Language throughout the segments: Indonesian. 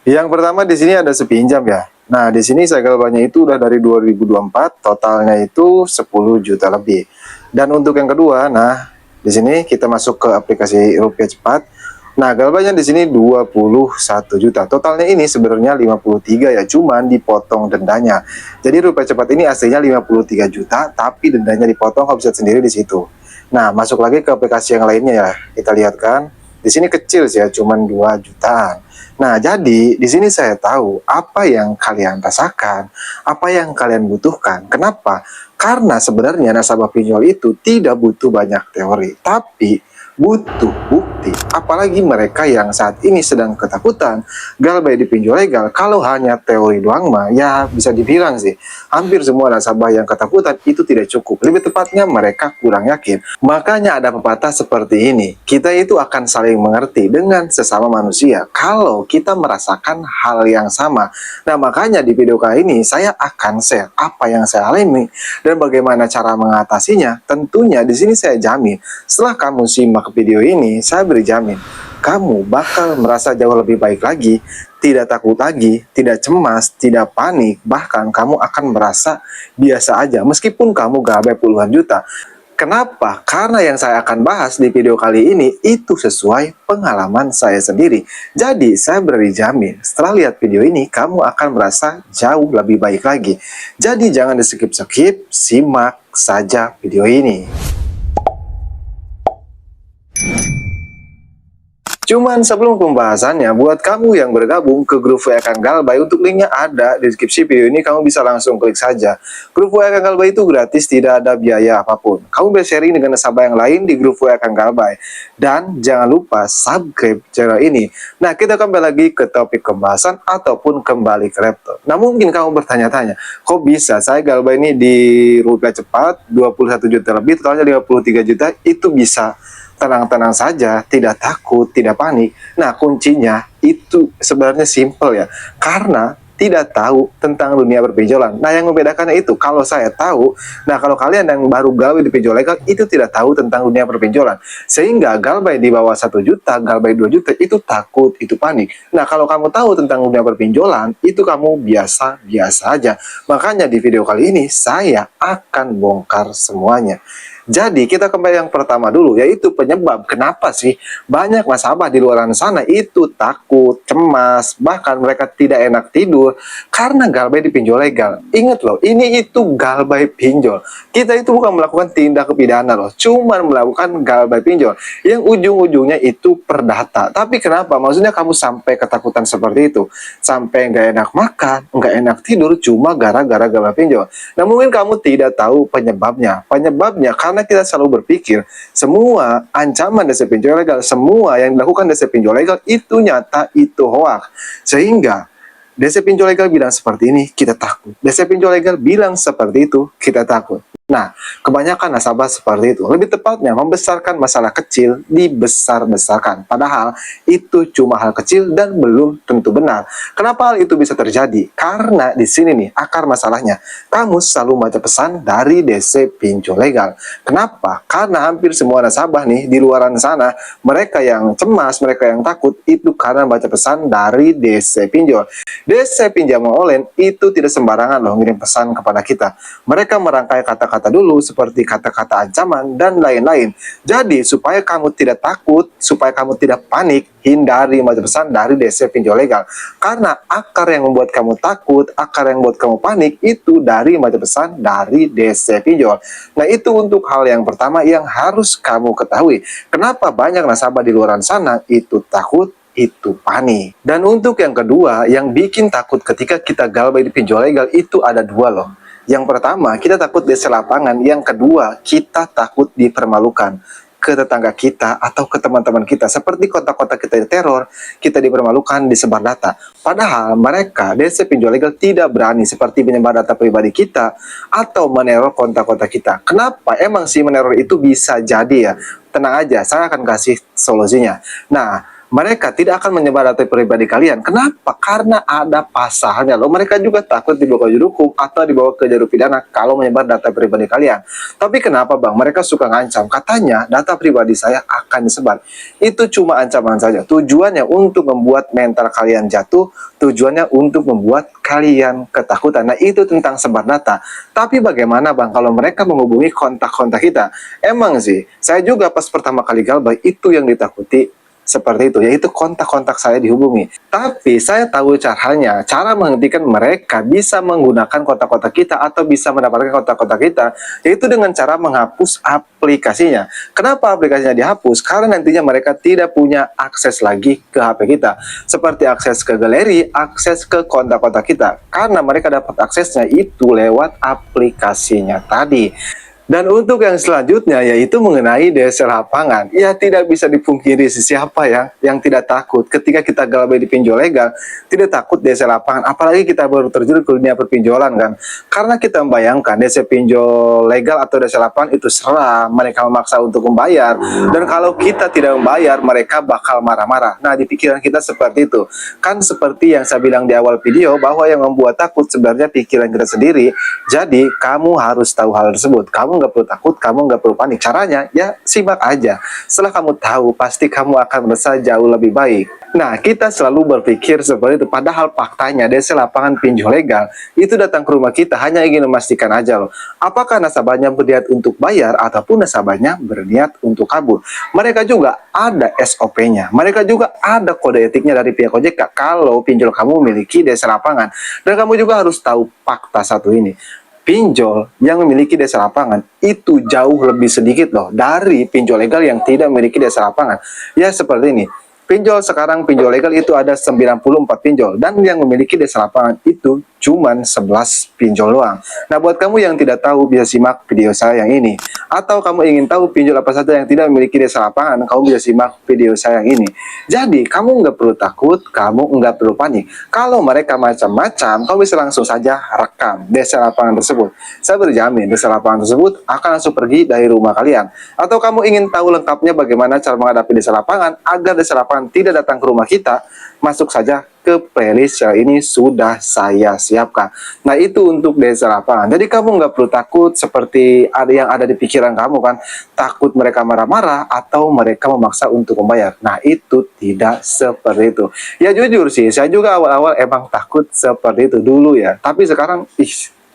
Yang pertama di sini ada sepinjam ya. Nah, di sini segel banyak itu udah dari 2024, totalnya itu 10 juta lebih. Dan untuk yang kedua, nah, di sini kita masuk ke aplikasi Rupiah Cepat. Nah, galbanya di sini 21 juta. Totalnya ini sebenarnya 53 ya, cuman dipotong dendanya. Jadi Rupiah Cepat ini aslinya 53 juta, tapi dendanya dipotong, kamu bisa sendiri di situ. Nah, masuk lagi ke aplikasi yang lainnya ya. Kita lihat kan. Di sini kecil sih ya, cuman 2 jutaan. Nah, jadi di sini saya tahu apa yang kalian rasakan, apa yang kalian butuhkan. Kenapa? Karena sebenarnya nasabah pinjol itu tidak butuh banyak teori, tapi butuh bukti. Apalagi mereka yang saat ini sedang ketakutan galbay di pinjol legal. Kalau hanya teori doang mah, ya bisa dibilang sih hampir semua nasabah yang ketakutan itu tidak cukup. Lebih tepatnya mereka kurang yakin. Makanya ada pepatah seperti ini. Kita itu akan saling mengerti dengan sesama manusia kalau kita merasakan hal yang sama. Nah, makanya di video kali ini saya akan share apa yang saya alami dan bagaimana cara mengatasinya. Tentunya di sini saya jamin setelah kamu simak video ini, saya beri jamin kamu bakal merasa jauh lebih baik lagi, tidak takut lagi, tidak cemas, tidak panik, bahkan kamu akan merasa biasa aja meskipun kamu gabay puluhan juta. Kenapa? Karena yang saya akan bahas di video kali ini itu sesuai pengalaman saya sendiri. Jadi saya beri jamin setelah lihat video ini kamu akan merasa jauh lebih baik lagi. Jadi jangan di skip-skip, simak saja video ini. Cuman sebelum pembahasannya, buat kamu yang bergabung ke grup WA Kang Galbay, untuk linknya ada di deskripsi video ini, kamu bisa langsung klik saja. Grup WA Kang Galbay itu gratis, tidak ada biaya apapun. Kamu bisa sharing dengan nasabah yang lain di grup WA Kang Galbay. Dan jangan lupa subscribe channel ini. Nah, kita kembali lagi ke topik pembahasan ataupun kembali ke laptop. Nah, mungkin kamu bertanya-tanya, kok bisa saya Galbay ini di Rupiah Cepat 21 juta lebih, totalnya 53 juta, itu bisa tenang-tenang saja, tidak takut, tidak panik. Nah, kuncinya itu sebenarnya simple ya. Karena tidak tahu tentang dunia perpinjolan. Nah, yang membedakannya itu, kalau saya tahu, nah kalau kalian yang baru galbay di pinjol legal, itu tidak tahu tentang dunia perpinjolan. Sehingga galbay di bawah 1 juta, galbay 2 juta, itu takut, itu panik. Nah, kalau kamu tahu tentang dunia perpinjolan, itu kamu biasa-biasa aja. Makanya di video kali ini, saya akan bongkar semuanya. Jadi kita kembali yang pertama dulu, yaitu penyebab kenapa sih banyak nasabah di luar sana itu takut, cemas, bahkan mereka tidak enak tidur karena galbay di pinjol legal. Ingat loh, ini itu galbay pinjol. Kita itu bukan melakukan tindak pidana loh, cuman melakukan galbay pinjol yang ujung-ujungnya itu perdata. Tapi kenapa? Maksudnya kamu sampai ketakutan seperti itu, sampai nggak enak makan, nggak enak tidur, cuma gara-gara galbay pinjol. Nah, mungkin kamu tidak tahu penyebabnya. Penyebabnya karena kita selalu berpikir semua ancaman DC pinjol legal, semua yang dilakukan DC pinjol legal itu nyata, itu hoax. Sehingga DC pinjol legal bilang seperti ini, kita takut. DC pinjol legal bilang seperti itu, kita takut. Nah, kebanyakan nasabah seperti itu. Lebih tepatnya, membesarkan masalah kecil dibesar-besarkan. Padahal itu cuma hal kecil dan belum tentu benar. Kenapa hal itu bisa terjadi? Karena di sini nih akar masalahnya. Kamu selalu baca pesan dari DC pinjol legal. Kenapa? Karena hampir semua nasabah nih di luaran sana, mereka yang cemas, mereka yang takut, itu karena baca pesan dari DC pinjol. DC pinjaman online itu tidak sembarangan loh ngirim pesan kepada kita. Mereka merangkai kata-kata dulu seperti kata-kata ancaman dan lain-lain. Jadi supaya kamu tidak takut, supaya kamu tidak panik, hindari baca pesan dari DC pinjol legal. Karena akar yang membuat kamu takut, akar yang membuat kamu panik itu dari baca pesan dari DC pinjol. Nah, itu untuk hal yang pertama yang harus kamu ketahui. Kenapa banyak nasabah di luar sana itu takut, itu panik. Dan untuk yang kedua, yang bikin takut ketika kita galbay di pinjol legal itu ada dua loh. Yang pertama, kita takut DC lapangan. Yang kedua, kita takut dipermalukan ke tetangga kita atau ke teman-teman kita. Seperti kontak-kontak kita diteror, kita dipermalukan, disebar data. Padahal mereka, DC pinjol legal tidak berani seperti menyebar data pribadi kita atau meneror kontak-kontak kita. Kenapa? Emang sih meneror itu bisa jadi ya. Tenang aja, saya akan kasih solusinya. Nah, mereka tidak akan menyebar data pribadi kalian. Kenapa? Karena ada pasalnya loh. Mereka juga takut dibawa ke jalur hukum atau dibawa ke jalur pidana kalau menyebar data pribadi kalian. Tapi kenapa bang? Mereka suka ngancam. Katanya data pribadi saya akan disebar. Itu cuma ancaman saja. Tujuannya untuk membuat mental kalian jatuh. Tujuannya untuk membuat kalian ketakutan. Nah itu tentang sebar data. Tapi bagaimana bang kalau mereka menghubungi kontak-kontak kita? Emang sih, saya juga pas pertama kali galbay itu yang ditakuti seperti itu, yaitu kontak-kontak saya dihubungi. Tapi saya tahu caranya, cara menghentikan mereka bisa menggunakan kontak-kontak kita atau bisa mendapatkan kontak-kontak kita, yaitu dengan cara menghapus aplikasinya. Kenapa aplikasinya dihapus? Karena nantinya mereka tidak punya akses lagi ke HP kita, seperti akses ke galeri, akses ke kontak-kontak kita, karena mereka dapat aksesnya itu lewat aplikasinya tadi. Dan untuk yang selanjutnya yaitu mengenai desa lapangan. Ya tidak bisa dipungkiri siapa ya yang tidak takut ketika kita galbay di pinjol legal, tidak takut desa lapangan. Apalagi kita baru terjun ke dunia perpinjolan kan. Karena kita membayangkan desa pinjol legal atau desa lapangan itu seram, mereka memaksa untuk membayar. Dan kalau kita tidak membayar, mereka bakal marah-marah. Nah di pikiran kita seperti itu. Kan seperti yang saya bilang di awal video bahwa yang membuat takut sebenarnya pikiran kita sendiri. Jadi kamu harus tahu hal tersebut. Kamu nggak perlu takut, kamu nggak perlu panik. Caranya ya simak aja. Setelah kamu tahu, pasti kamu akan merasa jauh lebih baik. Nah, kita selalu berpikir seperti itu. Padahal faktanya desa lapangan pinjol legal itu datang ke rumah kita hanya ingin memastikan aja loh. Apakah nasabahnya berniat untuk bayar ataupun nasabahnya berniat untuk kabur. Mereka juga ada SOP-nya. Mereka juga ada kode etiknya dari pihak OJK kalau pinjol kamu memiliki desa lapangan. Dan kamu juga harus tahu fakta satu ini. Pinjol yang memiliki desa lapangan itu jauh lebih sedikit loh dari pinjol legal yang tidak memiliki desa lapangan. Ya seperti ini. Pinjol sekarang, pinjol legal itu ada 94 pinjol. Dan yang memiliki desa lapangan itu cuman 11 pinjol doang. Nah buat kamu yang tidak tahu bisa simak video saya yang ini. Atau kamu ingin tahu pinjol apa saja yang tidak memiliki desa lapangan, kamu bisa simak video saya yang ini. Jadi kamu nggak perlu takut, kamu nggak perlu panik. Kalau mereka macam-macam, kamu bisa langsung saja rekam desa lapangan tersebut. Saya berjamin desa lapangan tersebut akan langsung pergi dari rumah kalian. Atau kamu ingin tahu lengkapnya bagaimana cara menghadapi desa lapangan agar desa lapangan tidak datang ke rumah kita, masuk saja ke playlist yang ini sudah saya siapkan. Nah itu untuk desa lapangan. Jadi kamu nggak perlu takut seperti ada yang ada di pikiran kamu kan, takut mereka marah-marah atau mereka memaksa untuk membayar. Nah itu tidak seperti itu. Ya jujur sih, saya juga awal-awal emang takut seperti itu dulu ya. Tapi sekarang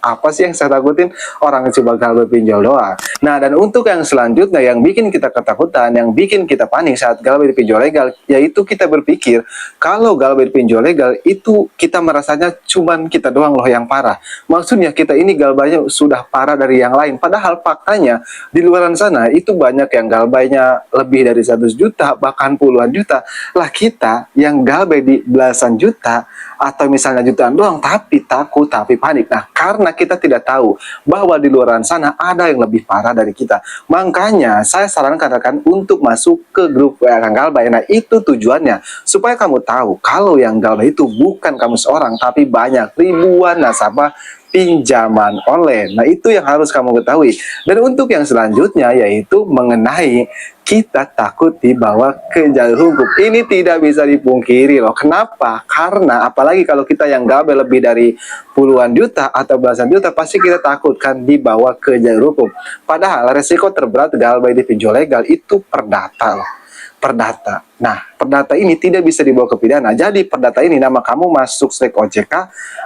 apa sih yang saya takutin? Orang coba galbay pinjol doang. Nah, dan untuk yang selanjutnya yang bikin kita ketakutan, yang bikin kita panik saat galbay di pinjol legal, yaitu kita berpikir kalau galbay di pinjol legal itu kita merasanya cuman kita doang loh yang parah. Maksudnya kita ini galbaynya sudah parah dari yang lain. Padahal faktanya di luar sana itu banyak yang galbaynya lebih dari 100 juta, bahkan puluhan juta. Lah kita yang galbay di belasan juta atau misalnya jutaan doang, tapi takut, tapi panik. Nah, karena kita tidak tahu bahwa di luar sana ada yang lebih parah dari kita. Makanya saya sarankan rekan untuk masuk ke grup WA Kang Galbay. Nah itu tujuannya supaya kamu tahu kalau yang galbay itu bukan kamu seorang, tapi banyak ribuan nasabah pinjaman online. Nah itu yang harus kamu ketahui. Dan untuk yang selanjutnya yaitu mengenai kita takut dibawa ke jalur hukum. Ini tidak bisa dipungkiri loh. Kenapa? Karena apalagi kalau kita yang galbay lebih dari puluhan juta atau belasan juta, pasti kita takut kan dibawa ke jalur hukum. Padahal resiko terberat galbay di pinjol legal itu perdata loh. Perdata. Nah, perdata ini tidak bisa dibawa ke pidana. Jadi perdata ini nama kamu masuk SLEK OJK.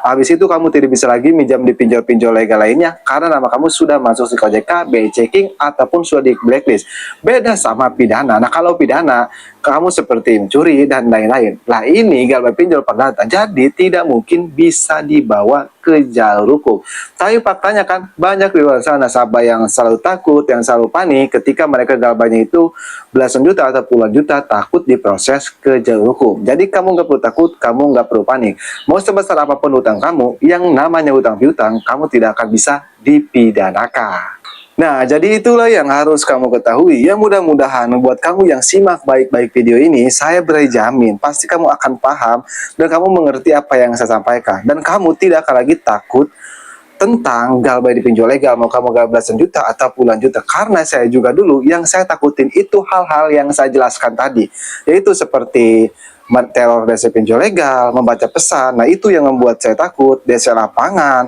Habis itu kamu tidak bisa lagi minjam di pinjol-pinjol legal lainnya karena nama kamu sudah masuk SLEK OJK, BI checking ataupun sudah di blacklist. Beda sama pidana. Nah, kalau pidana kamu seperti mencuri dan lain-lain. Nah, ini galbay pinjol perdata. Jadi tidak mungkin bisa dibawa ke jalur hukum. Tapi faktanya kan banyak di luar sana nasabah yang selalu takut, yang selalu panik ketika mereka galbaynya itu belasan juta atau puluhan juta, takut diproses ke jalur hukum. Jadi kamu nggak perlu takut, kamu nggak perlu panik. Mau sebesar apapun utang kamu, yang namanya utang piutang, kamu tidak akan bisa dipidanakan. Nah, jadi itulah yang harus kamu ketahui. Ya mudah-mudahan buat kamu yang simak baik-baik video ini, saya beri jamin pasti kamu akan paham dan kamu mengerti apa yang saya sampaikan. Dan kamu tidak akan lagi takut tentang galbay di pinjol legal, mau kamu gal belasan juta atau puluhan juta. Karena saya juga dulu yang saya takutin itu hal-hal yang saya jelaskan tadi, yaitu seperti teror DC pinjol legal, membaca pesan. Nah, itu yang membuat saya takut. DC lapangan,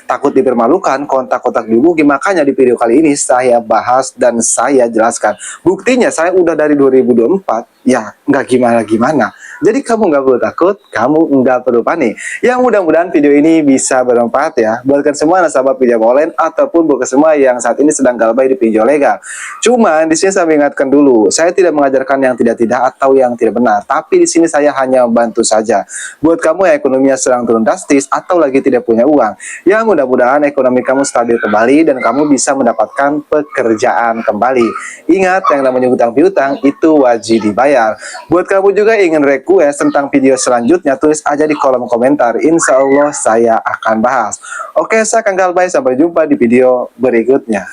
takut dipermalukan, kontak-kontak dibugi. Makanya di video kali ini saya bahas dan saya jelaskan. Buktinya saya udah dari 2024, ya nggak gimana-gimana. Jadi kamu nggak perlu takut, kamu nggak perlu panik. Yang mudah-mudahan video ini bisa bermanfaat ya, buat semua nasabah pinjam online ataupun buat semua yang saat ini sedang galbay di pinjol legal. Cuman di sini saya ingatkan dulu, saya tidak mengajarkan yang tidak-tidak atau yang tidak benar, tapi di sini saya hanya membantu saja. Buat kamu yang ekonominya sedang turun drastis atau lagi tidak punya uang, ya mudah-mudahan ekonomi kamu stabil kembali dan kamu bisa mendapatkan pekerjaan kembali. Ingat, yang namanya hutang piutang itu wajib dibayar. Buat kamu juga ingin request tentang video selanjutnya, tulis aja di kolom komentar. Insya Allah saya akan bahas. Oke, saya Kang Galbay, sampai jumpa di video berikutnya.